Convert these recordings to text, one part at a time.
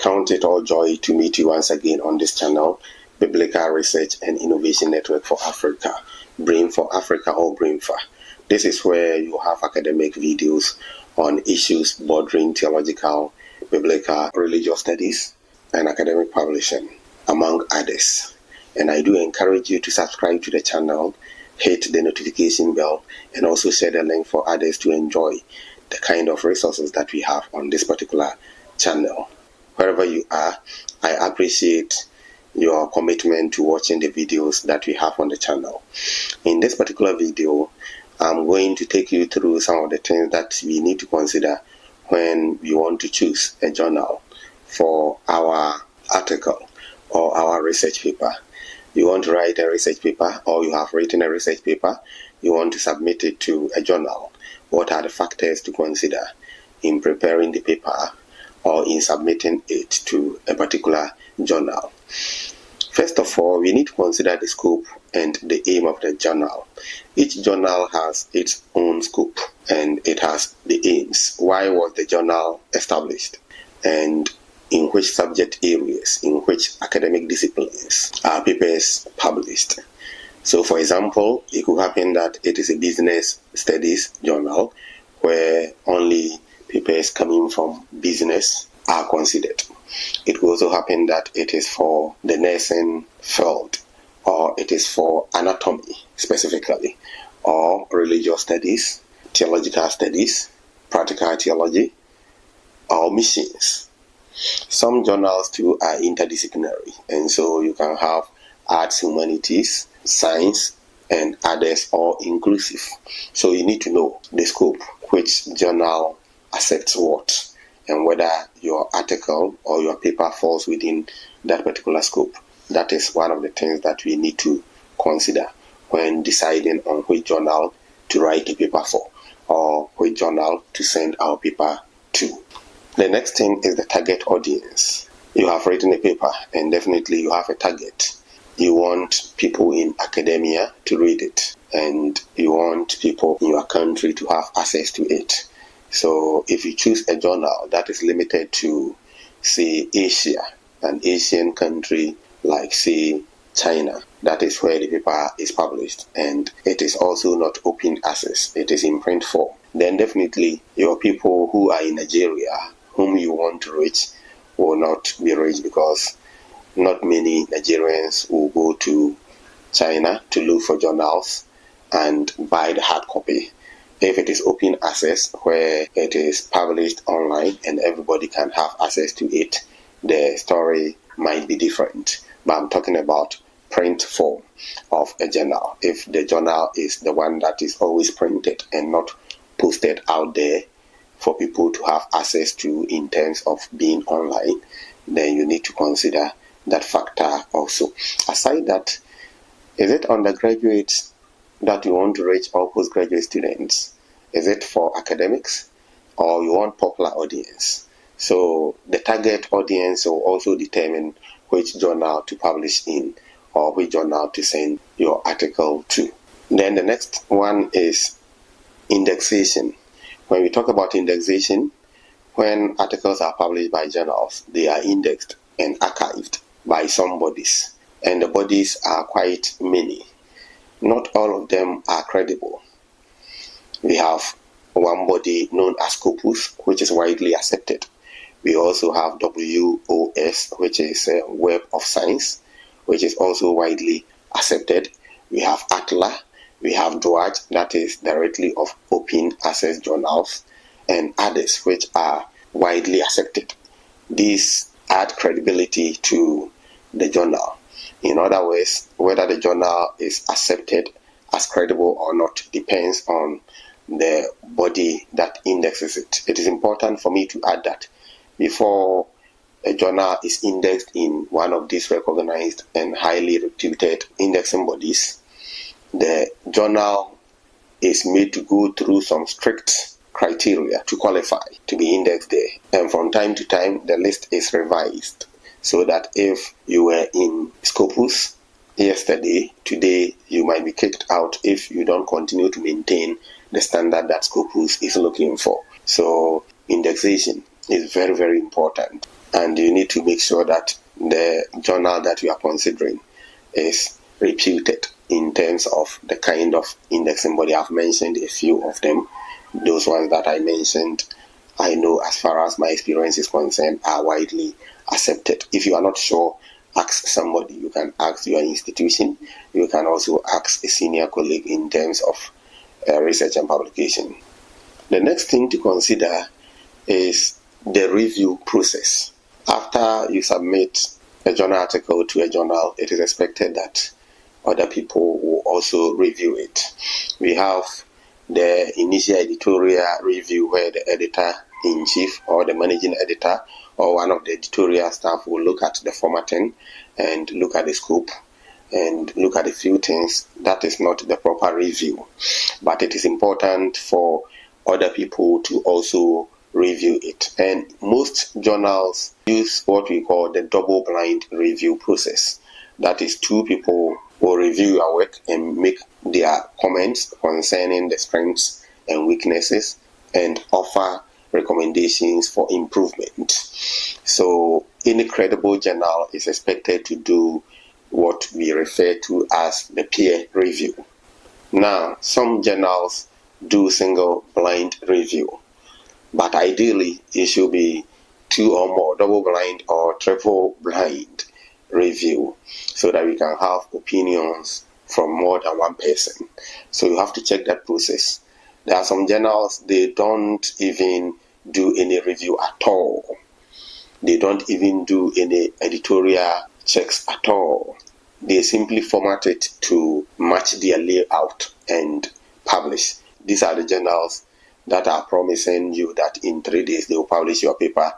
count it all joy to meet you once again on this channel, Biblical Research and Innovation Network for Africa, Brain for Africa or BRAINFA. This is where you have academic videos on issues bordering theological, biblical, religious studies, and academic publishing, among others. And I do encourage you to subscribe to the channel, hit the notification bell, and also share the link for others to enjoy the kind of resources that we have on this particular channel. Wherever you are, I appreciate your commitment to watching the videos that we have on the channel. In this particular video, I'm going to take you through some of the things that we need to consider when we want to choose a journal for our article or our research paper. You want to write a research paper, or you have written a research paper, you want to submit it to a journal. What are the factors to consider in preparing the paper or in submitting it to a particular journal? First of all, we need to consider the scope and the aim of the journal. Each journal has its own scope and it has the aims. Why was the journal established? And in which subject areas, in which academic disciplines are papers published? So, for example, it could happen that it is a business studies journal where only papers coming from business are considered. It could also happen that it is for the nursing field, or it is for anatomy specifically, or religious studies, theological studies, practical theology, or missions. Some journals too are interdisciplinary, and so you can have arts, humanities, science, and others, all inclusive. So you need to know the scope, which journal accepts what, and whether your article or your paper falls within that particular scope. That is one of the things that we need to consider when deciding on which journal to write a paper for, or which journal to send our paper to. The next thing is the target audience. You have written a paper and definitely you have a target. You want people in academia to read it, and you want people in your country to have access to it. So if you choose a journal that is limited to, say, Asia, an Asian country like, say, China, that is where the paper is published, and it is also not open access, it is in print form, then definitely your people who are in Nigeria, whom you want to reach, will not be reached, because not many Nigerians will go to China to look for journals and buy the hard copy. If it is open access, where it is published online and everybody can have access to it, the story might be different. But I'm talking about print form of a journal. If the journal is the one that is always printed and not posted out there for people to have access to in terms of being online, then you need to consider that factor also. Aside that, is it undergraduates that you want to reach, or postgraduate students? Is it for academics, or you want popular audience? So the target audience will also determine which journal to publish in, or which journal to send your article to. Then the next one is indexation. When we talk about indexation, when articles are published by journals, they are indexed and archived by some bodies, and the bodies are quite many. Not all of them are credible. We have one body known as Scopus, which is widely accepted. We also have WOS, which is a Web of Science, which is also widely accepted. We have ATLA, we have DOAJ, that is directly of open access journals, and others which are widely accepted. These add credibility to the journal. In other words, whether the journal is accepted as credible or not depends on the body that indexes it. It is important for me to add that before a journal is indexed in one of these recognized and highly reputed indexing bodies, the journal is made to go through some strict criteria to qualify to be indexed there. And from time to time, the list is revised, so that if you were in Scopus yesterday, today you might be kicked out if you don't continue to maintain the standard that Scopus is looking for. So indexation is very, very important. And you need to make sure that the journal that you are considering is reputed in terms of the kind of indexing body. I've mentioned a few of them. Those ones that I mentioned, I know as far as my experience is concerned, are widely accepted. If you are not sure, ask somebody. You can ask your institution. You can also ask a senior colleague in terms of research and publication. The next thing to consider is the review process. After you submit a journal article to a journal, it is expected that other people will also review it. We have the initial editorial review where the editor-in-chief or the managing editor or one of the editorial staff will look at the formatting and look at the scope and look at a few things. That is not the proper review, but it is important for other people to also review it. And most journals use what we call the double-blind review process. That is, two people will review your work and make their comments concerning the strengths and weaknesses and offer recommendations for improvement. So any credible journal is expected to do what we refer to as the peer review. Now, some journals do single blind review, but ideally it should be two or more, double blind or triple blind review, so that we can have opinions from more than one person. So you have to check that process. There are some journals, they don't even do any review at all. They don't even do any editorial checks at all. They simply format it to match their layout and publish. These are the journals that are promising you that in 3 days they will publish your paper,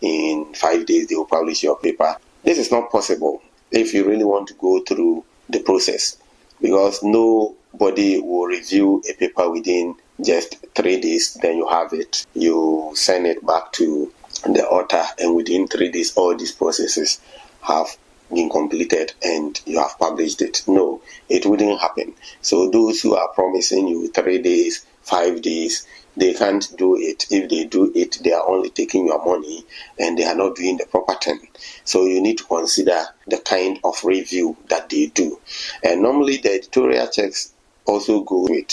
in 5 days they will publish your paper. This is not possible if you really want to go through the process, because nobody will review a paper within just 3 days, then you have it. You send it back to the author, and within 3 days all these processes have been completed and you have published it. No, it wouldn't happen. So those who are promising you 3 days, 5 days, they can't do it. If they do it, they are only taking your money and they are not doing the proper thing. So you need to consider the kind of review that they do. And normally the editorial checks also go with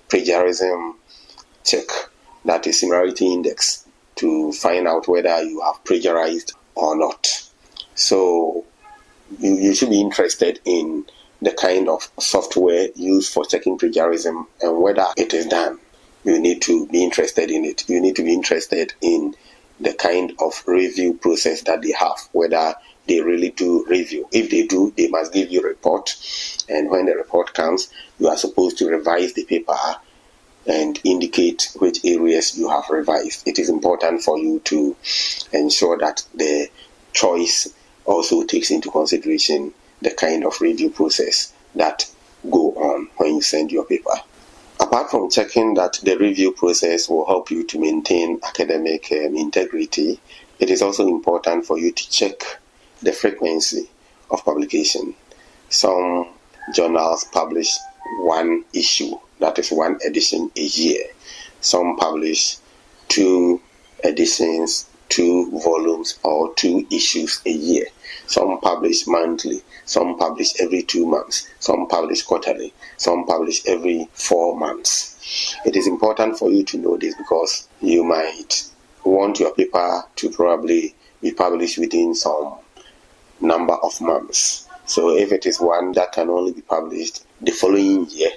plagiarism check, that is similarity index, to find out whether you have plagiarized or not. So you should be interested in the kind of software used for checking plagiarism and whether it is done. You need to be interested in it. You need to be interested in the kind of review process that they have, whether they really do review. If they do, they must give you a report, and when the report comes, you are supposed to revise the paper and indicate which areas you have revised. It is important for you to ensure that the choice also takes into consideration the kind of review process that go on when you send your paper. Apart from checking that the review process will help you to maintain academic integrity, it is also important for you to check the frequency of publication. Some journals publish one issue, that is one edition a year. Some publish 2 editions, 2 volumes, or 2 issues a year. Some publish monthly, some publish every 2 months, some publish quarterly, some publish every 4 months. It is important for you to know this because you might want your paper to probably be published within some number of months. So if it is one that can only be published the following year,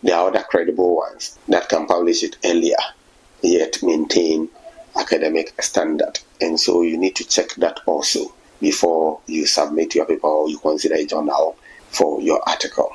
there are other credible ones that can publish it earlier, yet maintain academic standard. And so you need to check that also before you submit your paper or you consider a journal for your article.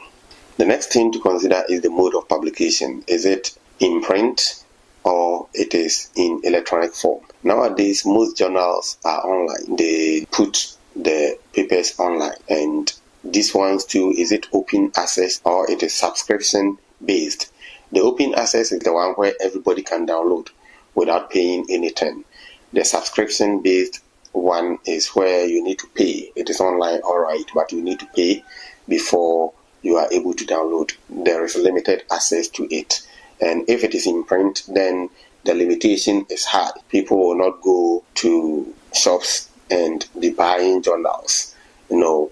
The next thing to consider is the mode of publication. Is it in print or it is in electronic form? Nowadays, most journals are online. They put the papers online. And these ones too, is it open access or it is subscription based? The open access is the one where everybody can download without paying anything. The subscription based one is where you need to pay. It is online, alright, but you need to pay before you are able to download. There is limited access to it. And if it is in print, then the limitation is hard. People will not go to shops and be buying journals.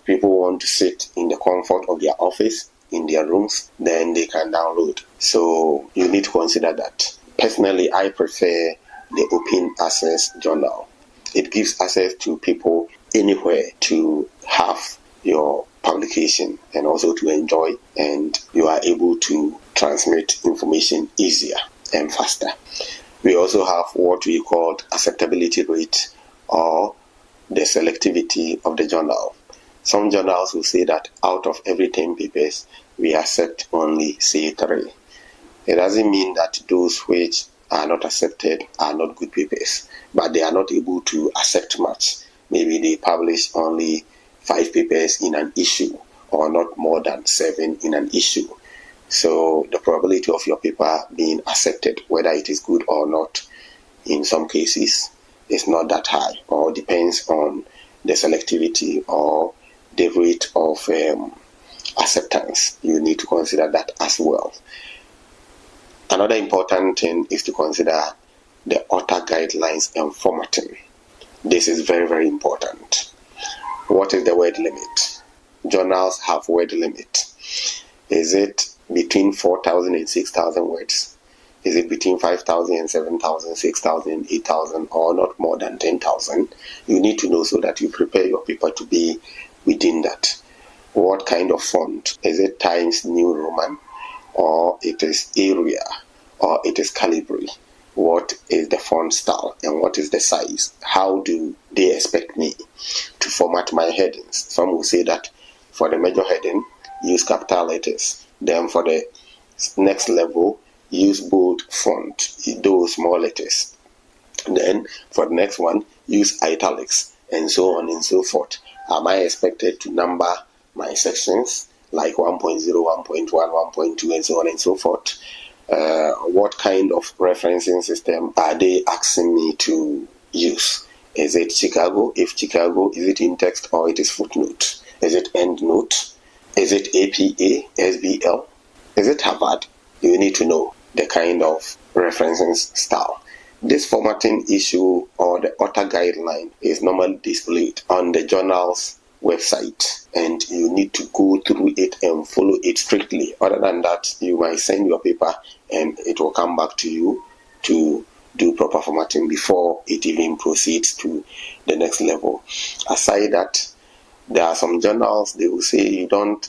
People want to sit in the comfort of their office, in their rooms, then they can download. So you need to consider that. Personally, I prefer the open access journal. It gives access to people anywhere to have your publication and also to enjoy, and you are able to transmit information easier and faster. We also have what we call acceptability rate, or the selectivity of the journal. Some journals will say that out of every 10 papers, we accept only, say, 3. It doesn't mean that those which are not accepted are not good papers, but they are not able to accept much. Maybe they publish only 5 papers in an issue, or not more than 7 in an issue. So the probability of your paper being accepted, whether it is good or not, in some cases is not that high, or depends on the selectivity or the rate of acceptance. You need to consider that as well. Another important thing is to consider the author guidelines and formatting. This is very, very important. What is the word limit? Journals have word limit. Is it between 4,000 and 6,000 words? Is it between 5,000 and 7,000, 6,000, 8,000, or not more than 10,000? You need to know so that you prepare your paper to be within that. What kind of font? Is it Times New Roman, or it is Arial, or it is Calibri? What is the font style and what is the size? How do they expect me to format my headings? Some will say that for the major heading, use capital letters. Then for the next level, use bold font, those small letters. Then for the next one, use italics, and so on and so forth. Am I expected to number my sections like 1.0, 1.1, 1.2, and so on and so forth? What kind of referencing system are they asking me to use? Is it Chicago? If Chicago, is it in text or it is footnote? Is it endnote? Is it APA, SBL? Is it Harvard? You need to know the kind of referencing style. This formatting issue or the author guideline is normally displayed on the journal's website, and you need to go through it and follow it strictly. Other than that, you might send your paper and it will come back to you to do proper formatting before it even proceeds to the next level. Aside that, there are some journals, they will say you don't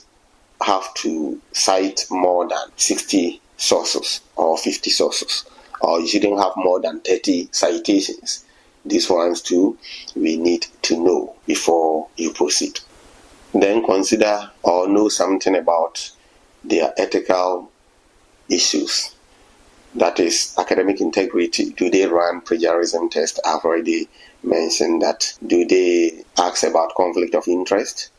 have to cite more than 60 sources or 50 sources, or you shouldn't have more than 30 citations. These ones too, we need to know before you proceed. Then consider or know something about their ethical issues. That is academic integrity. Do they run plagiarism tests? I've already mentioned that. Do they ask about conflict of interest?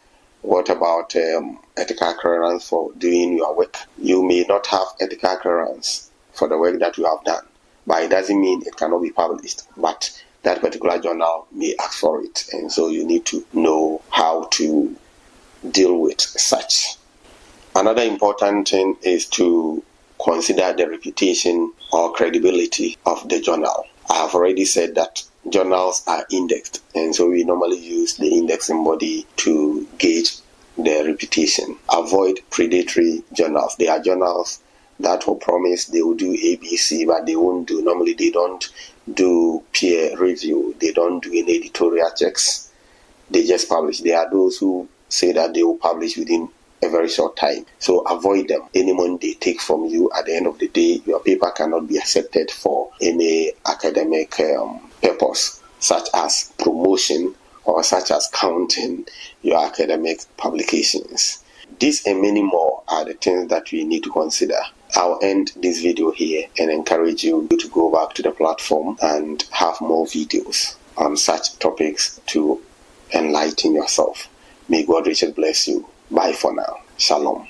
What about ethical clearance for doing your work? You may not have ethical clearance for the work that you have done, but it doesn't mean it cannot be published. But that particular journal may ask for it, and so you need to know how to deal with such. Another important thing is to consider the reputation or credibility of the journal. I have already said that journals are indexed, and so we normally use the indexing body to gauge the reputation. Avoid predatory journals. There are journals that will promise they will do ABC, but they won't do. Normally they don't do peer review. They don't do any editorial checks. They just publish. There are those who say that they will publish within a very short time. So avoid them. Any money they take from you, at the end of the day, your paper cannot be accepted for any academic purpose, such as promotion or such as counting your academic publications. These and many more are the things that we need to consider. I'll end this video here and encourage you to go back to the platform and have more videos on such topics to enlighten yourself. May God richly bless you. Bye for now. Shalom.